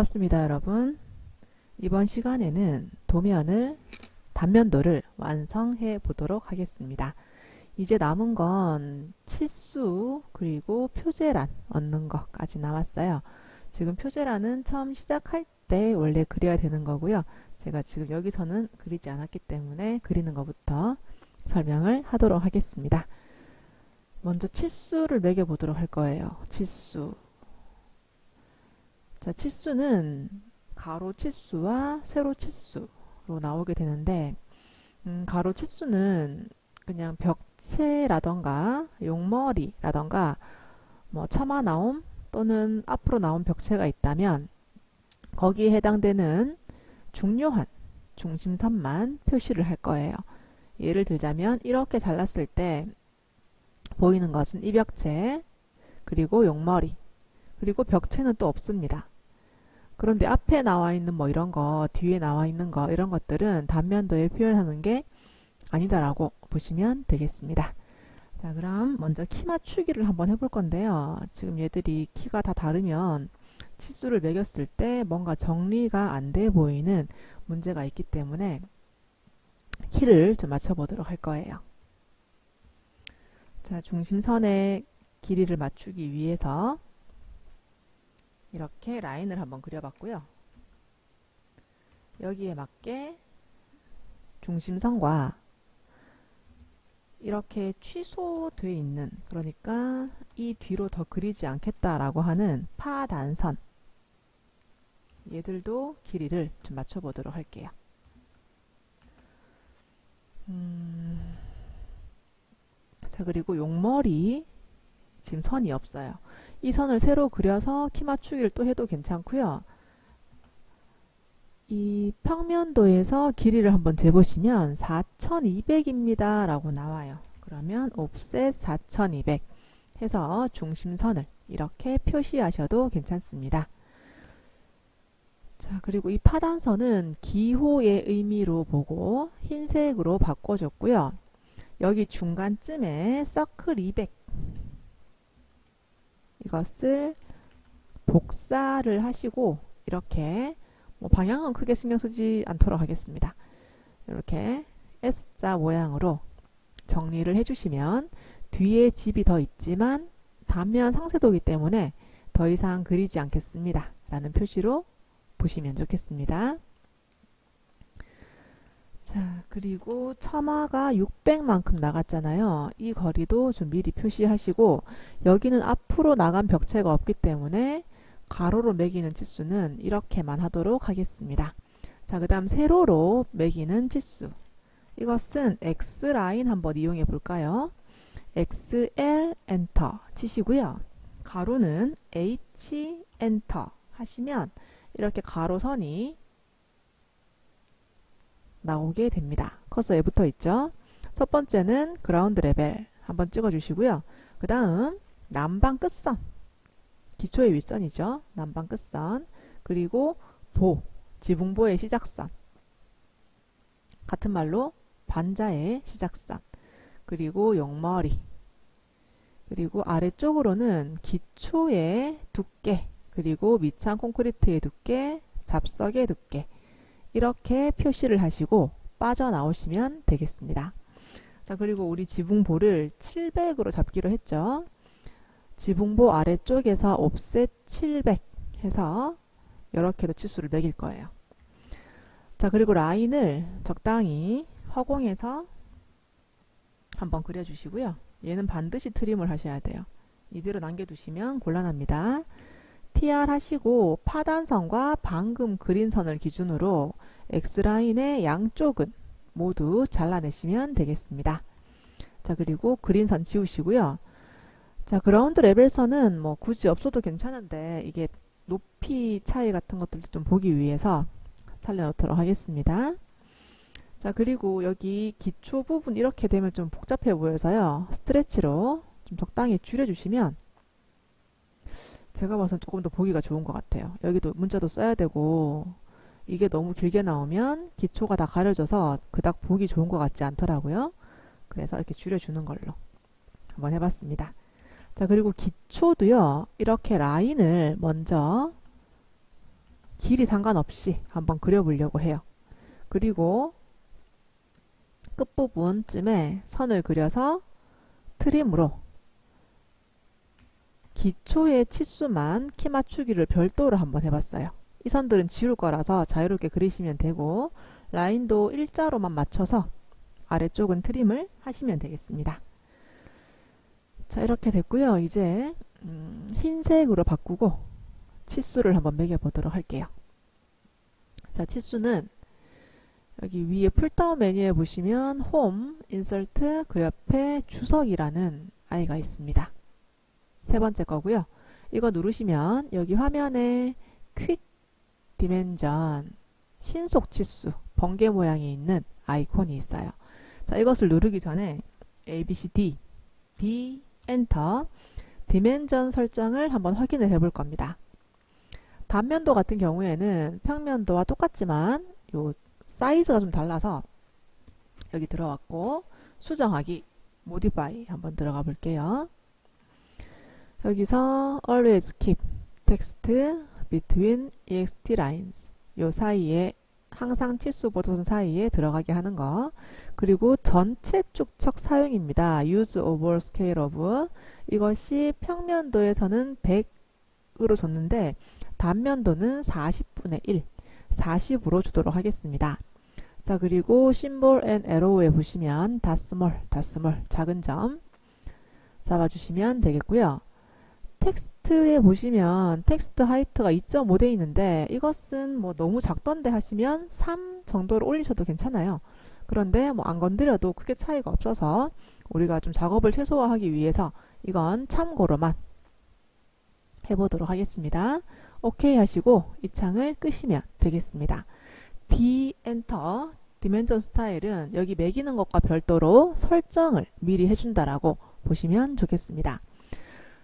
반갑습니다, 여러분. 이번 시간에는 단면도를 완성해 보도록 하겠습니다. 이제 남은 건 치수 그리고 표제란 얻는 것까지 남았어요. 지금 표제란은 처음 시작할 때 원래 그려야 되는 거고요. 제가 지금 여기서는 그리지 않았기 때문에 그리는 것부터 설명을 하도록 하겠습니다. 먼저 치수를 매겨 보도록 할 거예요. 치수. 자, 치수는 가로 치수와 세로 치수로 나오게 되는데, 가로 치수는 그냥 벽체라던가 용머리라던가 뭐 처마 나옴 또는 앞으로 나온 벽체가 있다면 거기에 해당되는 중요한 중심선만 표시를 할 거예요. 예를 들자면 이렇게 잘랐을 때 보이는 것은 이 벽체, 그리고 용머리, 그리고 벽체는 또 없습니다. 그런데 앞에 나와 있는 뭐 이런 거, 뒤에 나와 있는 거, 이런 것들은 단면도에 표현하는 게 아니다라고 보시면 되겠습니다. 자, 그럼 먼저 키 맞추기를 한번 해볼 건데요. 지금 얘들이 키가 다 다르면 치수를 매겼을 때 뭔가 정리가 안 돼 보이는 문제가 있기 때문에 키를 좀 맞춰보도록 할 거예요. 자, 중심선의 길이를 맞추기 위해서 이렇게 라인을 한번 그려봤고요. 여기에 맞게 중심선과 이렇게 취소되어 있는, 그러니까 이 뒤로 더 그리지 않겠다라고 하는 파단선, 얘들도 길이를 좀 맞춰보도록 할게요. 자, 그리고 용머리 지금 선이 없어요. 이 선을 새로 그려서 키 맞추기를 또 해도 괜찮고요. 이 평면도에서 길이를 한번 재보시면 4200입니다 라고 나와요. 그러면 옵셋 4200 해서 중심선을 이렇게 표시하셔도 괜찮습니다. 자, 그리고 이 파단선은 기호의 의미로 보고 흰색으로 바꿔줬고요. 여기 중간쯤에 서클 200 이것을 복사를 하시고 이렇게 뭐 방향은 크게 신경 쓰지 않도록 하겠습니다. 이렇게 S자 모양으로 정리를 해주시면 뒤에 집이 더 있지만 단면 상세도이기 때문에 더 이상 그리지 않겠습니다 라는 표시로 보시면 좋겠습니다. 자, 그리고 처마가 600만큼 나갔잖아요. 이 거리도 좀 미리 표시하시고, 여기는 앞으로 나간 벽체가 없기 때문에 가로로 매기는 치수는 이렇게만 하도록 하겠습니다. 자, 그 다음 세로로 매기는 치수, 이것은 X라인 한번 이용해 볼까요? XL 엔터 치시고요. 가로는 H 엔터 하시면 이렇게 가로선이 나오게 됩니다. 커서에 붙어 있죠. 첫 번째는 그라운드 레벨 한번 찍어 주시고요. 그 다음 남방 끝선, 기초의 윗선이죠. 남방 끝선, 그리고 지붕보의 시작선, 같은 말로 반자의 시작선, 그리고 용머리, 그리고 아래쪽으로는 기초의 두께, 그리고 밑창 콘크리트의 두께, 잡석의 두께, 이렇게 표시를 하시고 빠져나오시면 되겠습니다. 자, 그리고 우리 지붕보를 700으로 잡기로 했죠. 지붕보 아래쪽에서 옵셋 700 해서 이렇게도 치수를 매길 거예요. 자, 그리고 라인을 적당히 허공에서 한번 그려주시고요. 얘는 반드시 트림을 하셔야 돼요. 이대로 남겨두시면 곤란합니다. TR 하시고 파단선과 방금 그린 선을 기준으로 X라인의 양쪽은 모두 잘라내시면 되겠습니다. 자, 그리고 그린 선 지우시고요. 자, 그라운드 레벨선은 뭐 굳이 없어도 괜찮은데 이게 높이 차이 같은 것들도 좀 보기 위해서 살려놓도록 하겠습니다. 자, 그리고 여기 기초 부분 이렇게 되면 좀 복잡해 보여서요. 스트레치로 좀 적당히 줄여주시면 제가 봐서는 조금 더 보기가 좋은 것 같아요. 여기도 문자도 써야 되고 이게 너무 길게 나오면 기초가 다 가려져서 그닥 보기 좋은 것 같지 않더라고요. 그래서 이렇게 줄여주는 걸로 한번 해봤습니다. 자, 그리고 기초도요. 이렇게 라인을 먼저 길이 상관없이 한번 그려보려고 해요. 그리고 끝부분쯤에 선을 그려서 트림으로 기초의 치수만 키 맞추기를 별도로 한번 해봤어요. 이 선들은 지울 거라서 자유롭게 그리시면 되고 라인도 일자로만 맞춰서 아래쪽은 트림을 하시면 되겠습니다. 자, 이렇게 됐고요. 이제 흰색으로 바꾸고 치수를 한번 매겨보도록 할게요. 자, 치수는 여기 위에 풀다운 메뉴에 보시면 홈, 인설트, 그 옆에 주석이라는 아이가 있습니다. 세 번째 거고요. 이거 누르시면 여기 화면에 퀵 디멘전 신속 치수 번개 모양이 있는 아이콘이 있어요. 자, 이것을 누르기 전에 ABCD D 엔터 디멘전 설정을 한번 확인을 해볼 겁니다. 단면도 같은 경우에는 평면도와 똑같지만 요 사이즈가 좀 달라서 여기 들어왔고 수정하기 모디파이 한번 들어가 볼게요. 여기서 always keep text between ext lines 요 사이에 항상 치수 보도선 사이에 들어가게 하는 거, 그리고 전체 축척 사용입니다. use over scale of 이것이 평면도에서는 100으로 줬는데 단면도는 40분의 1 40으로 주도록 하겠습니다. 자, 그리고 symbol and arrow에 보시면 닷스몰 작은 점 잡아주시면 되겠고요. 텍스트에 보시면 텍스트 하이트가 2.5 돼 있는데 이것은 뭐 너무 작던데 하시면 3 정도로 올리셔도 괜찮아요. 그런데 뭐 안 건드려도 크게 차이가 없어서 우리가 좀 작업을 최소화하기 위해서 이건 참고로만 해보도록 하겠습니다. 오케이 하시고 이 창을 끄시면 되겠습니다. D 엔터 디멘전 스타일은 여기 매기는 것과 별도로 설정을 미리 해준다라고 보시면 좋겠습니다.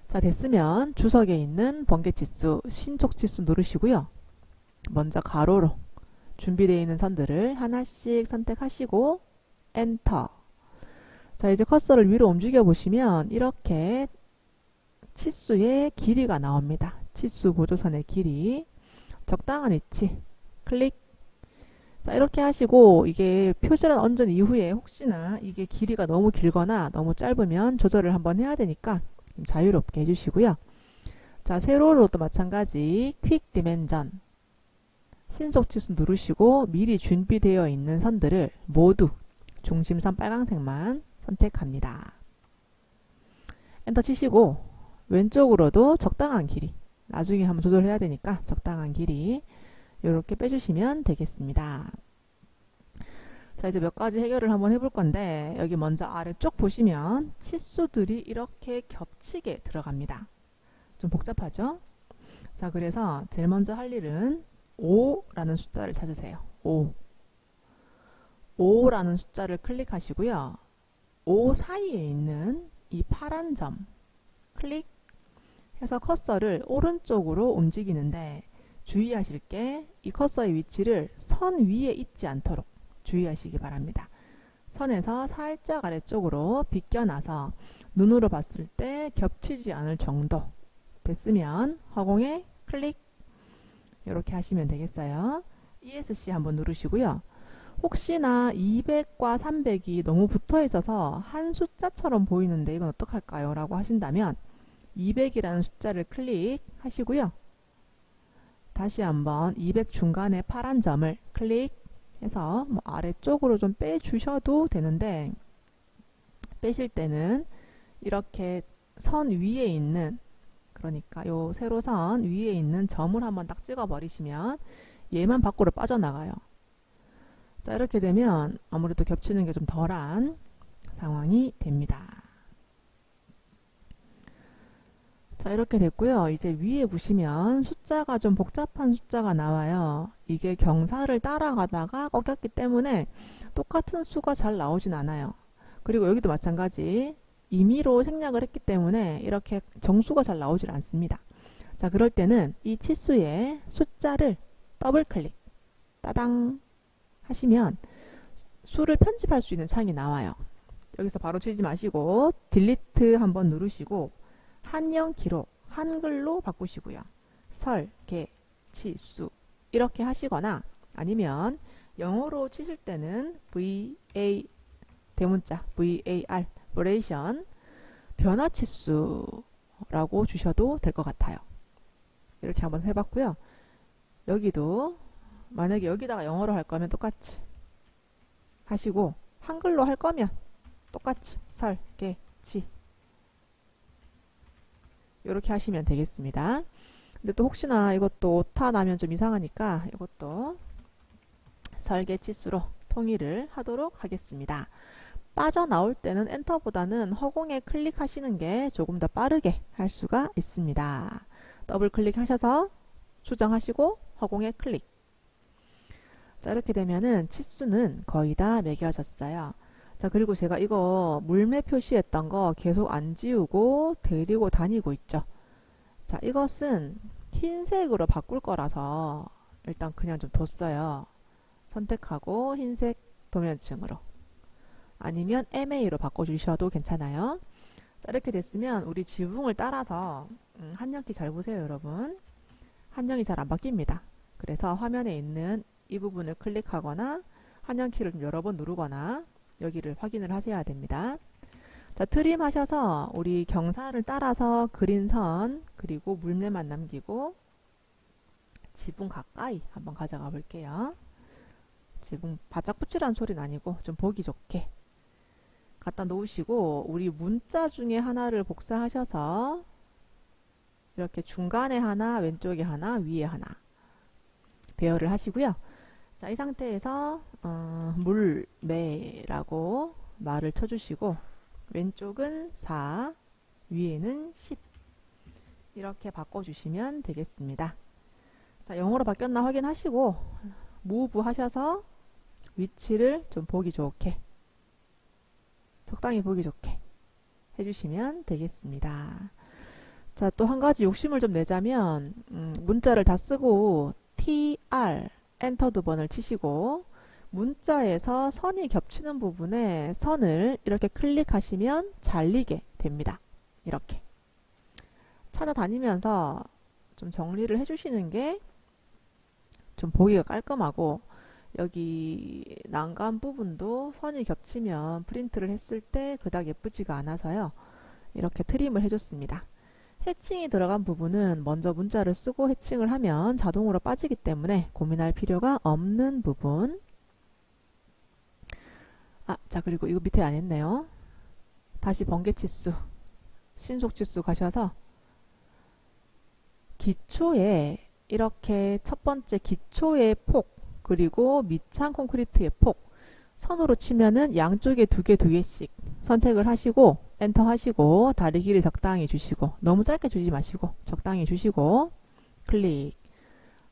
자, 됐으면 주석에 있는 번개치수, 신촉치수 누르시고요. 먼저 가로로 준비되어 있는 선들을 하나씩 선택하시고 엔터. 자, 이제 커서를 위로 움직여 보시면 이렇게 치수의 길이가 나옵니다. 치수 보조선의 길이 적당한 위치 클릭. 자, 이렇게 하시고 이게 표시란 얹은 이후에 혹시나 이게 길이가 너무 길거나 너무 짧으면 조절을 한번 해야 되니까 자유롭게 해주시고요. 자, 세로로도 마찬가지 퀵 디멘전 신속 치수 누르시고 미리 준비되어 있는 선들을 모두 중심선 빨강색만 선택합니다. 엔터 치시고 왼쪽으로도 적당한 길이, 나중에 한번 조절해야 되니까 적당한 길이 이렇게 빼주시면 되겠습니다. 자, 이제 몇 가지 해결을 한번 해볼 건데 여기 먼저 아래쪽 보시면 치수들이 이렇게 겹치게 들어갑니다. 좀 복잡하죠? 자, 그래서 제일 먼저 할 일은 5라는 숫자를 찾으세요. 5라는 숫자를 클릭하시고요. 5 사이에 있는 이 파란 점 클릭 해서 커서를 오른쪽으로 움직이는데 주의하실 게 이 커서의 위치를 선 위에 있지 않도록 주의하시기 바랍니다. 선에서 살짝 아래쪽으로 비껴나서 눈으로 봤을 때 겹치지 않을 정도 됐으면 허공에 클릭 이렇게 하시면 되겠어요. ESC 한번 누르시고요. 혹시나 200과 300이 너무 붙어 있어서 한 숫자처럼 보이는데 이건 어떡할까요? 라고 하신다면 200이라는 숫자를 클릭하시고요. 다시 한번 200 중간에 파란 점을 클릭해서 뭐 아래쪽으로 좀 빼주셔도 되는데 빼실 때는 이렇게 선 위에 있는, 그러니까 요 세로선 위에 있는 점을 한번 딱 찍어 버리시면 얘만 밖으로 빠져나가요. 자, 이렇게 되면 아무래도 겹치는 게 좀 덜한 상황이 됩니다. 자, 이렇게 됐고요. 이제 위에 보시면 숫자가 좀 복잡한 숫자가 나와요. 이게 경사를 따라가다가 꺾였기 때문에 똑같은 수가 잘 나오진 않아요. 그리고 여기도 마찬가지 임의로 생략을 했기 때문에 이렇게 정수가 잘 나오질 않습니다. 자, 그럴 때는 이 치수에 숫자를 더블 클릭 따당 하시면 수를 편집할 수 있는 창이 나와요. 여기서 바로 치지 마시고 딜리트 한번 누르시고 한영 기록 한글로 바꾸시고요. 설, 개, 치, 수 이렇게 하시거나 아니면 영어로 치실 때는 VA 대문자 VAR variation 변화치수라고 주셔도 될 것 같아요. 이렇게 한번 해봤고요. 여기도 만약에 여기다가 영어로 할 거면 똑같이 하시고 한글로 할 거면 똑같이 설계치 이렇게 하시면 되겠습니다. 근데 또 혹시나 이것도 오타 나면 좀 이상하니까 이것도 설계치수로 통일을 하도록 하겠습니다. 빠져나올 때는 엔터보다는 허공에 클릭하시는 게 조금 더 빠르게 할 수가 있습니다. 더블 클릭하셔서 수정하시고 허공에 클릭. 자, 이렇게 되면은 치수는 거의 다 매겨졌어요. 자, 그리고 제가 이거 물매 표시했던 거 계속 안 지우고 데리고 다니고 있죠. 자, 이것은 흰색으로 바꿀 거라서 일단 그냥 좀 뒀어요. 선택하고 흰색 도면층으로 아니면 MA로 바꿔주셔도 괜찮아요. 자, 이렇게 됐으면 우리 지붕을 따라서 한영키 잘 보세요, 여러분. 한영이 잘 안 바뀝니다. 그래서 화면에 있는 이 부분을 클릭하거나 한영키를 좀 여러 번 누르거나 여기를 확인을 하셔야 됩니다. 자, 트림 하셔서 우리 경사를 따라서 그린 선 그리고 물매만 남기고 지붕 가까이 한번 가져가 볼게요. 지붕 바짝 붙이라는 소리는 아니고 좀 보기 좋게 갖다 놓으시고 우리 문자 중에 하나를 복사하셔서 이렇게 중간에 하나, 왼쪽에 하나, 위에 하나 배열을 하시고요. 자, 이 상태에서 물매라고 말을 쳐주시고 왼쪽은 4, 위에는 10 이렇게 바꿔주시면 되겠습니다. 자, 영어로 바뀌었나 확인하시고 무브 하셔서 위치를 좀 보기 좋게 적당히 보기 좋게 해주시면 되겠습니다. 자, 또 한 가지 욕심을 좀 내자면 문자를 다 쓰고 TR 엔터 2번을 치시고 문자에서 선이 겹치는 부분에 선을 이렇게 클릭하시면 잘리게 됩니다. 이렇게 찾아다니면서 좀 정리를 해주시는 게 좀 보기가 깔끔하고 여기 난간 부분도 선이 겹치면 프린트를 했을 때 그닥 예쁘지가 않아서요. 이렇게 트림을 해줬습니다. 해칭이 들어간 부분은 먼저 문자를 쓰고 해칭을 하면 자동으로 빠지기 때문에 고민할 필요가 없는 부분. 자, 그리고 이거 밑에 안 했네요. 다시 번개치수, 신속치수 가셔서 기초에 이렇게 첫 번째 기초의 폭 그리고 밑창 콘크리트의 폭 선으로 치면은 양쪽에 두 개씩 선택을 하시고 엔터 하시고 다리 길이 적당히 주시고 너무 짧게 주지 마시고 적당히 주시고 클릭.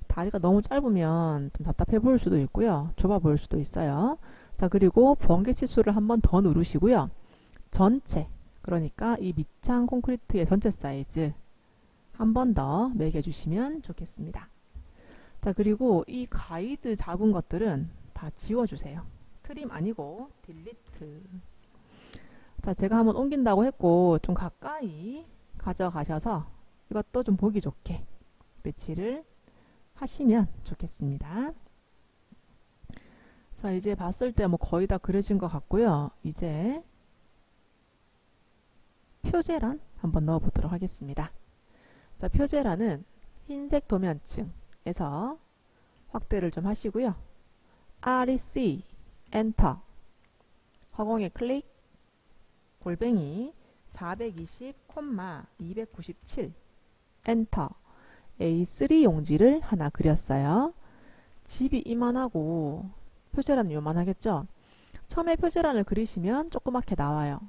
다리가 너무 짧으면 좀 답답해 보일 수도 있고요. 좁아 보일 수도 있어요. 자, 그리고 번개 치수를 한 번 더 누르시고요. 전체 그러니까 이 밑창 콘크리트의 전체 사이즈 한 번 더 매겨주시면 좋겠습니다. 자, 그리고 이 가이드 잡은 것들은 다 지워주세요. 트림 아니고 딜리트. 자, 제가 한번 옮긴다고 했고 좀 가까이 가져가셔서 이것도 좀 보기 좋게 배치를 하시면 좋겠습니다. 자, 이제 봤을 때 뭐 거의 다 그려진 것 같고요. 이제 표제란 한번 넣어 보도록 하겠습니다. 자, 표제란은 흰색 도면층에서 확대를 좀 하시고요. REC 엔터 허공에 클릭 골뱅이 420,297 엔터 A3 용지를 하나 그렸어요. 집이 이만하고 표제란은 요만하겠죠? 처음에 표제란을 그리시면 조그맣게 나와요.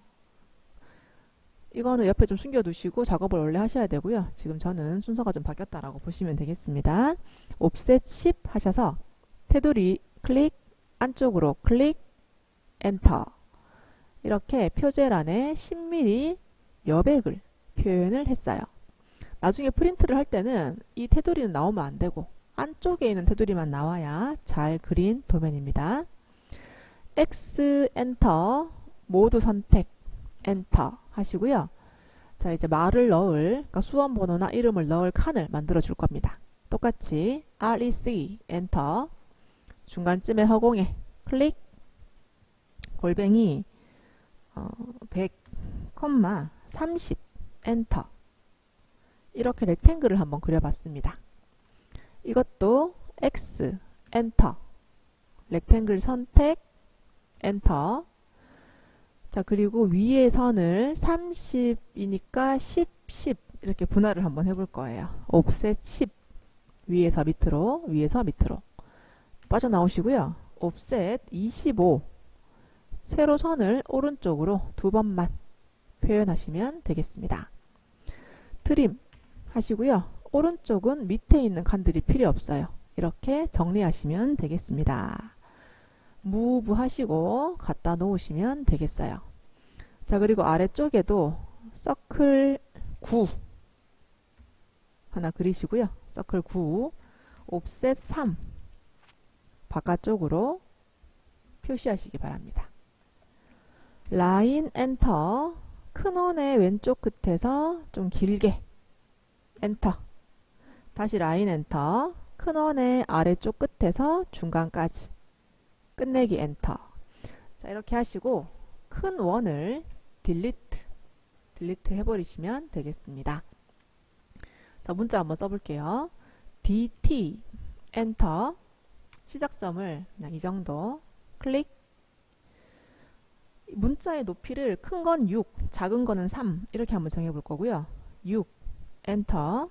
이거는 옆에 좀 숨겨두시고 작업을 원래 하셔야 되고요. 지금 저는 순서가 좀 바뀌었다라고 보시면 되겠습니다. 옵셋 10 하셔서 테두리 클릭, 안쪽으로 클릭, 엔터. 이렇게 표제란에 10mm 여백을 표현을 했어요. 나중에 프린트를 할 때는 이 테두리는 나오면 안 되고 안쪽에 있는 테두리만 나와야 잘 그린 도면입니다. X 엔터, 모두 선택 엔터 하시고요. 자, 이제 말을 넣을, 그러니까 수험 번호나 이름을 넣을 칸을 만들어 줄 겁니다. 똑같이 REC 엔터, 중간쯤에 허공에 클릭, 골뱅이 100, 30 엔터. 이렇게 렉탱글을 한번 그려봤습니다. 이것도 X 엔터, 렉탱글 선택 엔터. 자, 그리고 위에 선을 30이니까 10, 10 이렇게 분할을 한번 해볼 거예요. 옵셋 10, 위에서 밑으로, 위에서 밑으로 빠져나오시고요. 옵셋 25, 세로 선을 오른쪽으로 두 번만 표현하시면 되겠습니다. 트림 하시고요. 오른쪽은 밑에 있는 칸들이 필요 없어요. 이렇게 정리하시면 되겠습니다. 무브 하시고 갖다 놓으시면 되겠어요. 자, 그리고 아래쪽에도 서클 9 하나 그리시고요. 서클 9, 옵셋 3 바깥쪽으로 표시하시기 바랍니다. 라인 엔터, 큰 원의 왼쪽 끝에서 좀 길게 엔터, 다시 라인 엔터, 큰 원의 아래쪽 끝에서 중간까지 끝내기 엔터. 자, 이렇게 하시고 큰 원을 딜리트 해버리시면 되겠습니다. 자, 문자 한번 써볼게요. DT 엔터, 시작점을 그냥 이 정도 클릭. 문자의 높이를 큰 건 6, 작은 거는 3 이렇게 한번 정해볼 거고요. 6 엔터,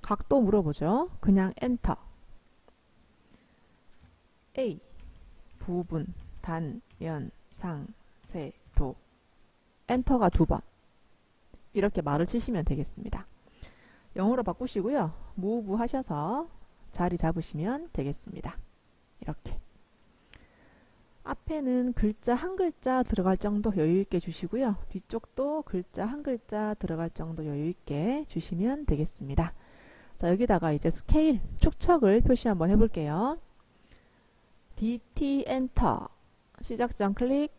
각도 물어보죠. 그냥 엔터. A 부분, 단, 면, 상, 세, 도. 엔터가 2번. 이렇게 말을 치시면 되겠습니다. 영어로 바꾸시고요. 무브 하셔서 자리 잡으시면 되겠습니다. 이렇게. 앞에는 글자 한 글자 들어갈 정도 여유있게 주시고요. 뒤쪽도 글자 한 글자 들어갈 정도 여유있게 주시면 되겠습니다. 자, 여기다가 이제 스케일, 축척을 표시 한번 해볼게요. DT 엔터, 시작점 클릭,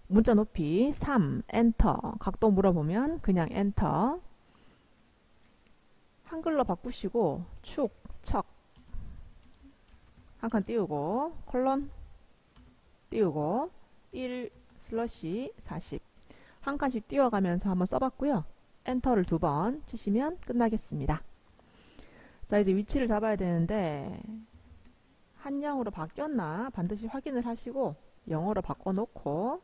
문자 높이 3 엔터, 각도 물어보면 그냥 엔터. 한글로 바꾸시고 축, 척 한 칸 띄우고 콜론 띄우고 1 슬러시 40 한 칸씩 띄워가면서 한번 써봤고요. 엔터를 2번 치시면 끝나겠습니다. 자, 이제 위치를 잡아야 되는데 한영어로 바뀌었나 반드시 확인을 하시고 영어로 바꿔놓고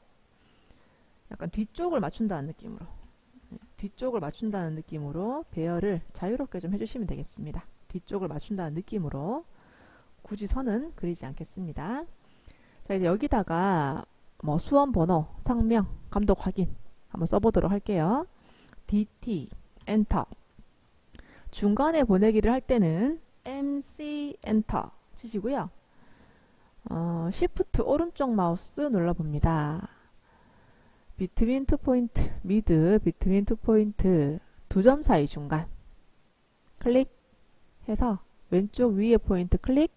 약간 뒤쪽을 맞춘다는 느낌으로 배열을 자유롭게 좀 해주시면 되겠습니다. 뒤쪽을 맞춘다는 느낌으로 굳이 선은 그리지 않겠습니다. 자, 이제 여기다가 뭐 수험 번호, 상명, 감독 확인 한번 써보도록 할게요. DT 엔터, 중간에 보내기를 할 때는 MC 엔터 치시고요. Shift 오른쪽 마우스 눌러봅니다. Between two point, mid, between two point, 두 점 사이 중간 클릭 해서 왼쪽 위에 포인트 클릭,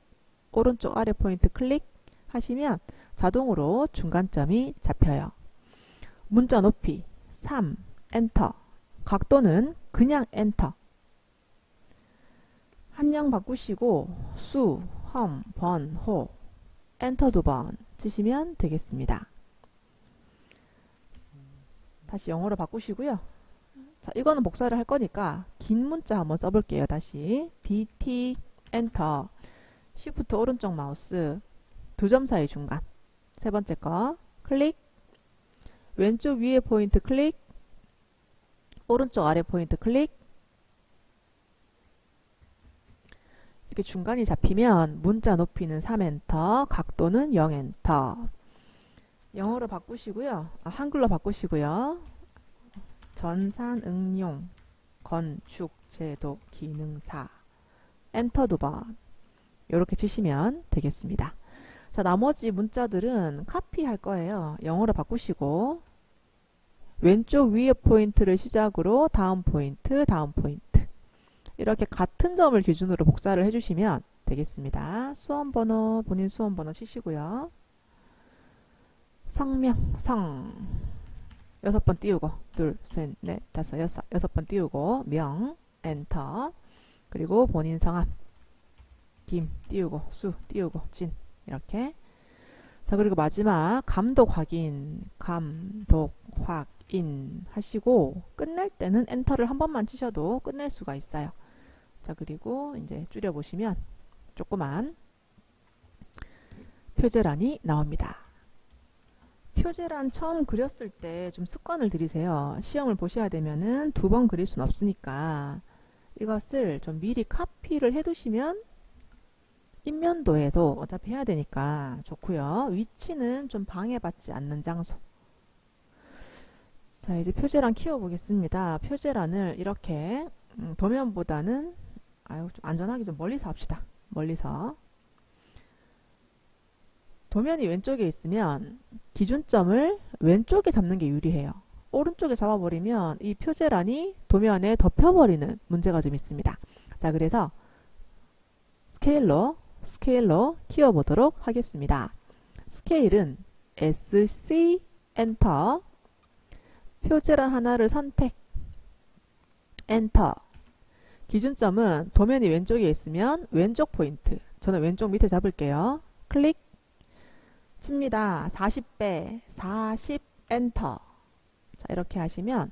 오른쪽 아래 포인트 클릭 하시면 자동으로 중간점이 잡혀요. 문자 높이 3 엔터, 각도는 그냥 엔터. 한영 바꾸시고 수, 험, 번, 호 엔터 2번 치시면 되겠습니다. 다시 영어로 바꾸시고요. 자, 이거는 복사를 할 거니까 긴 문자 한번 써볼게요. 다시 DT 엔터, Shift 오른쪽 마우스, 두 점 사이 중간, 세 번째 거 클릭, 왼쪽 위에 포인트 클릭, 오른쪽 아래 포인트 클릭. 이렇게 중간이 잡히면 문자 높이는 3엔터, 각도는 0엔터. 영어로 바꾸시고요. 한글로 바꾸시고요. 전산, 응용, 건축, 제도, 기능사 엔터 2번 이렇게 치시면 되겠습니다. 자, 나머지 문자들은 카피할 거예요. 영어로 바꾸시고 왼쪽 위에 포인트를 시작으로 다음 포인트, 다음 포인트 이렇게 같은 점을 기준으로 복사를 해주시면 되겠습니다. 수험번호, 본인 수험번호 치시고요. 성명, 성 6번 띄우고 둘, 셋, 넷, 다섯, 여섯 6번 띄우고 명, 엔터. 그리고 본인 성함 김 띄우고 수 띄우고 진 이렇게. 자, 그리고 마지막 감독 확인 하시고 끝낼 때는 엔터를 한 번만 치셔도 끝낼 수가 있어요. 자, 그리고 이제 줄여보시면 조그만 표제란이 나옵니다. 표제란 처음 그렸을 때 좀 습관을 들이세요. 시험을 보셔야 되면은 2번 그릴 순 없으니까 이것을 좀 미리 카피를 해두시면 인면도에도 어차피 해야 되니까 좋고요. 위치는 좀 방해받지 않는 장소. 자, 이제 표제란 키워보겠습니다. 표제란을 이렇게 도면보다는 좀 안전하게 좀 멀리서 합시다. 멀리서. 도면이 왼쪽에 있으면 기준점을 왼쪽에 잡는 게 유리해요. 오른쪽에 잡아버리면 이 표제란이 도면에 덮여버리는 문제가 좀 있습니다. 자, 그래서 스케일로 키워보도록 하겠습니다. 스케일은 SC 엔터, 표제란 하나를 선택 엔터. 기준점은 도면이 왼쪽에 있으면 왼쪽 포인트, 저는 왼쪽 밑에 잡을게요. 클릭 칩니다. 40배 40 엔터. 자, 이렇게 하시면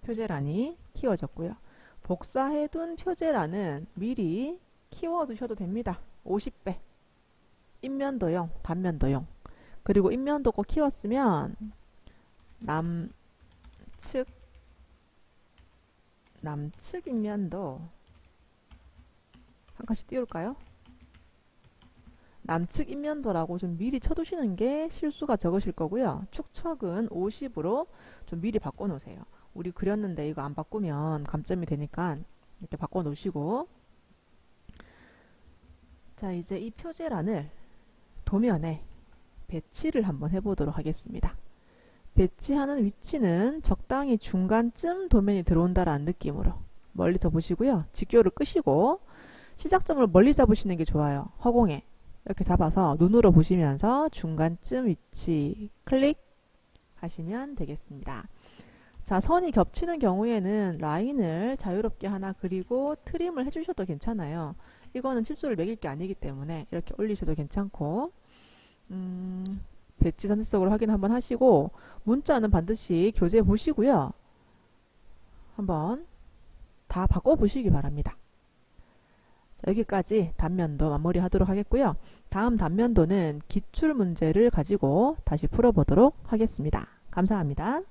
표제란이 키워졌고요. 복사해둔 표제란은 미리 키워두셔도 됩니다. 50배 인면도용 단면도용. 그리고 인면도 꼭 키웠으면 남측 인면도 한 칸씩 띄울까요? 남측 인면도라고 좀 미리 쳐두시는 게 실수가 적으실 거고요. 축척은 50으로 좀 미리 바꿔 놓으세요. 우리 그렸는데 이거 안 바꾸면 감점이 되니까 이렇게 바꿔 놓으시고. 자, 이제 이 표제란을 도면에 배치를 한번 해보도록 하겠습니다. 배치하는 위치는 적당히 중간쯤 도면이 들어온다라는 느낌으로 멀리서 보시고요. 직교를 끄시고 시작점을 멀리 잡으시는 게 좋아요. 허공에 이렇게 잡아서 눈으로 보시면서 중간쯤 위치 클릭 하시면 되겠습니다. 자, 선이 겹치는 경우에는 라인을 자유롭게 하나 그리고 트림을 해주셔도 괜찮아요. 이거는 치수를 매길 게 아니기 때문에 이렇게 올리셔도 괜찮고, 배치 전체적으로 확인 한번 하시고 문자는 반드시 교재에 보시고요. 한번 다 바꿔보시기 바랍니다. 자, 여기까지 단면도 마무리 하도록 하겠고요. 다음 단면도는 기출 문제를 가지고 다시 풀어보도록 하겠습니다. 감사합니다.